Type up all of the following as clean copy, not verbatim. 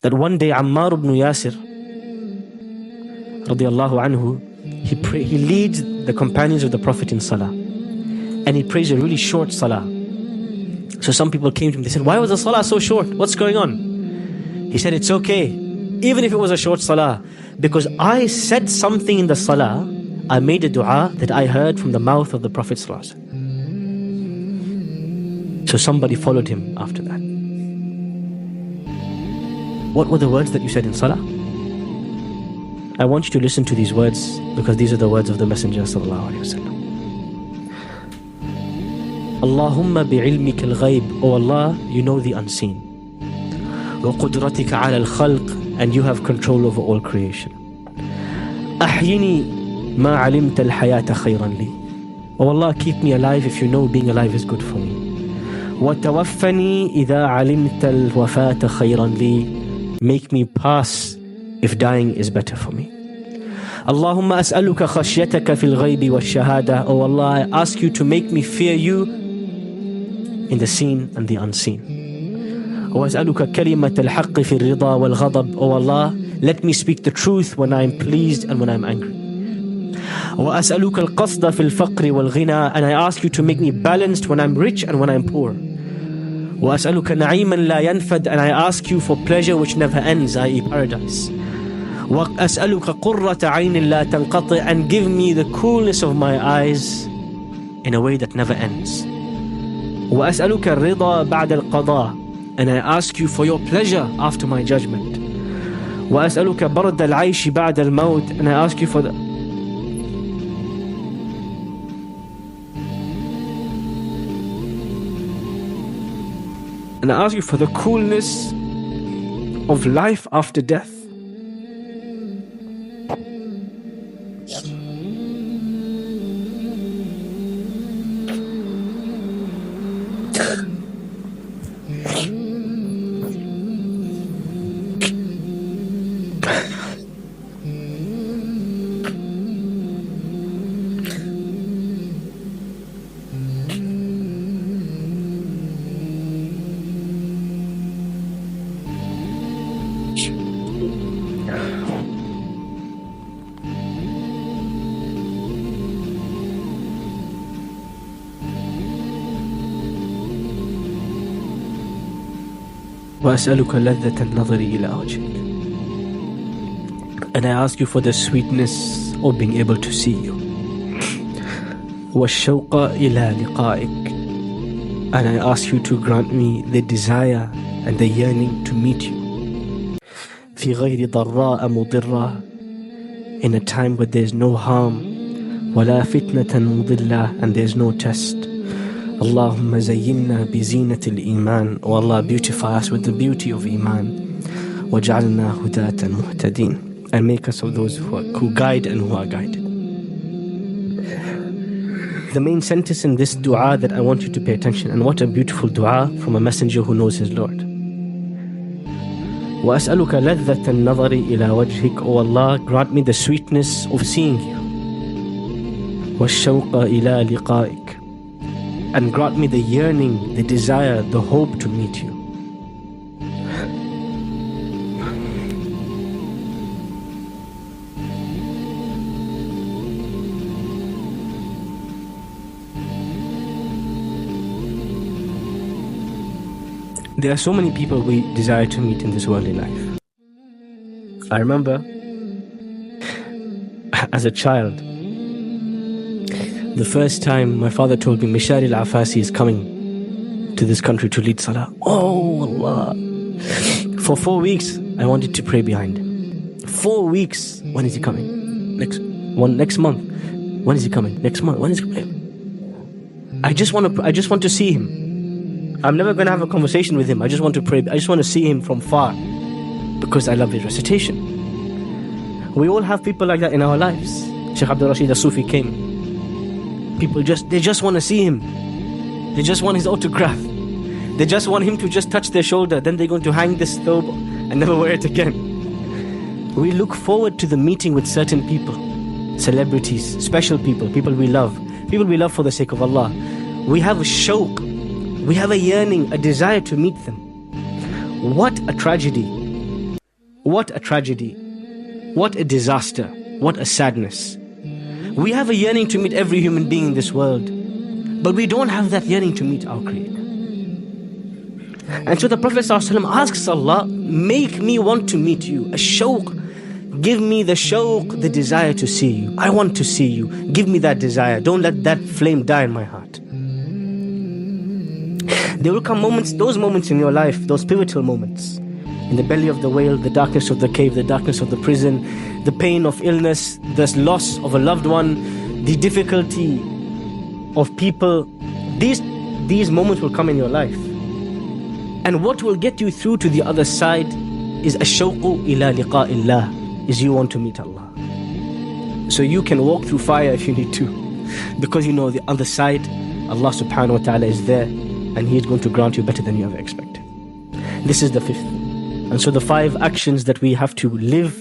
that one day Ammar ibn Yasir radiallahu anhu, he leads the companions of the Prophet in salah, and he prays a really short salah. So some people came to him, they said, why was the salah so short? What's going on? He said, it's okay, even if it was a short salah, because I said something in the salah, I made a dua that I heard from the mouth of the Prophet sallallahu alaihi wasallam. So somebody followed him after that. What were the words that you said in salah? I want you to listen to these words, because these are the words of the Messenger sallallahu alaihi wasallam. Allahumma bi'ilmika al-ghayb, O Allah, you know the unseen. Wa qudratika ala al-khalq, and you have control over all creation. Ahyini ma alimta al-hayata khayran li. O Allah, keep me alive if you know being alive is good for me. Wa tawaffani idha alimta al-wafata khayran li. Make me pass if dying is better for me. Allahumma as'aluka khashyataka fil ghaybi wa shahada. Oh Allah, I ask you to make me fear you in the seen and the unseen. Wa as'aluka kalimat al-haqq fi al-rida wal ghadab. Oh Allah, let me speak the truth when I am pleased and when I am angry. Wa as'aluka al-qasda fi al-faqr wal ghina. And I ask you to make me balanced when I am rich and when I am poor. وَأَسْأَلُكَ نَعِيمًا لَا يَنْفَدْ. And I ask you for pleasure which never ends, i.e. paradise. وَأَسْأَلُكَ قُرَّةَ عَيْنٍ لَا تَنْقَطِعْ. And give me the coolness of my eyes in a way that never ends. وَأَسْأَلُكَ الرِّضَى بَعْدَ الْقَضَاءِ. And I ask you for your pleasure after my judgment. وَأَسْأَلُكَ بَرْدَ الْعَيْشِ بَعْدَ الْمَوْتِ. And I ask you for the coolness of life after death. وأسألك لذة النظر إلى وجهك. And I ask you for the sweetness of being able to see you. والشوق إلى لقائك. And I ask you to grant me the desire and the yearning to meet you. في غير ضراء مضرة. In a time where there is no harm. ولا فتنة مضلة. And there is no test. Allahumma zayyinna bi zinatil iman. O Allah, beautify us with the beauty of iman. Waj'alna hudatan muhtadin. And make us of those who guide and who are guided. The main sentence in this dua that I want you to pay attention, and what a beautiful dua from a messenger who knows his Lord. وَأَسْأَلُكَ لَذَّةَ النَّظَرِ إِلَى وَجْهِكَ. O Allah, grant me the sweetness of seeing you. وَالشَّوْقَ إِلَى لِقَائِكَ. And grant me the yearning, the desire, the hope to meet you. There are so many people we desire to meet in this worldly life. I remember as a child, the first time my father told me Mishari al-Afasi is coming to this country to lead Salah. Oh Allah. For 4 weeks I wanted to pray behind him. 4 weeks. When is he coming? Next month. When is he coming? Next month. When is he coming? I just want to see him. I'm never going to have a conversation with him. I just want to pray. I just want to see him from far because I love his recitation. We all have people like that in our lives. Sheikh Abdul Rashid al-Sufi came. People they just want to see him. They just want his autograph. They just want him to just touch their shoulder. Then they're going to hang this thobe and never wear it again. We look forward to the meeting with certain people, celebrities, special people, people we love for the sake of Allah. We have a shawq, we have a yearning, a desire to meet them. What a tragedy What a tragedy. What a disaster. What a sadness. We have a yearning to meet every human being in this world, but we don't have that yearning to meet our Creator. And so the Prophet ﷺ asks Allah, make me want to meet you. A shawq. Give me the shawq, the desire to see you. I want to see you. Give me that desire. Don't let that flame die in my heart. There will come moments, those moments in your life, those pivotal moments. In the belly of the whale, the darkness of the cave, the darkness of the prison, the pain of illness, the loss of a loved one, the difficulty of people. These moments will come in your life. And what will get you through to the other side is ash-shawqu ila liqa'illah, is you want to meet Allah. So you can walk through fire if you need to, because you know the other side, Allah subhanahu wa ta'ala is there, and He is going to grant you better than you ever expected. This is the fifth. And so the 5 actions that we have to live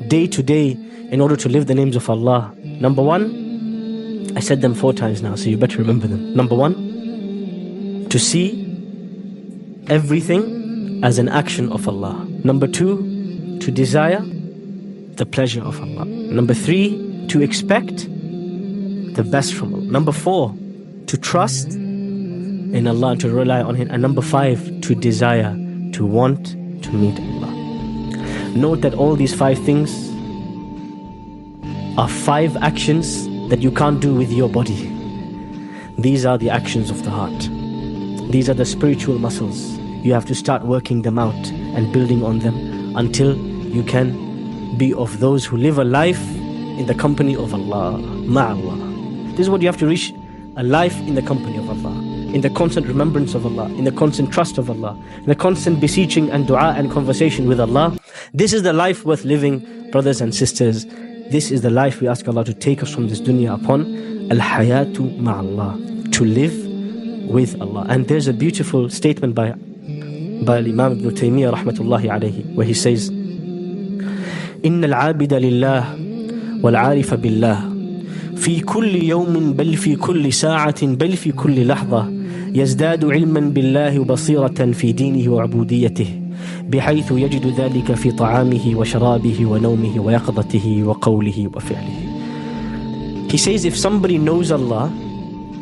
day to day in order to live the names of Allah. Number 1, I said them 4 times now, so you better remember them. Number 1, to see everything as an action of Allah. Number 2, to desire the pleasure of Allah. Number 3, to expect the best from Allah. Number 4, to trust in Allah and to rely on Him. And number 5, to desire, to want to meet Allah. Note that all these 5 things are 5 actions that you can't do with your body. These are the actions of the heart. These are the spiritual muscles. You have to start working them out and building on them until you can be of those who live a life in the company of Allah, ma'Allah. This is what you have to reach, a life in the company of Allah, in the constant remembrance of Allah, in the constant trust of Allah, in the constant beseeching and dua and conversation with Allah. This is the life worth living, brothers and sisters. This is the life we ask Allah to take us from this dunya upon, al-hayatu ma'Allah, to live with Allah. And there's a beautiful statement by Imam Ibn Taymiyyah rahmatullahi alayhi, where he says, إن العابد لله والعارف بالله في كل يوم بل في كل ساعة بل في كل لحظة يزداد علما بالله وبصيرة في دينه وعبوديته بحيث يجد ذلك في طعامه وشرابه ونومه ويقظته وقوله وفعله. He says, if somebody knows Allah,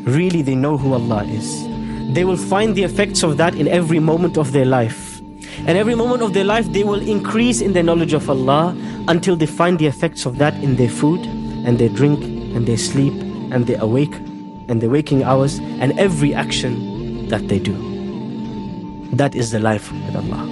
really they know who Allah is, they will find the effects of that in every moment of their life. And every moment of their life, they will increase in their knowledge of Allah until they find the effects of that in their food and their drink and their sleep and their awake and their waking hours and every action that they do. That is the life with Allah.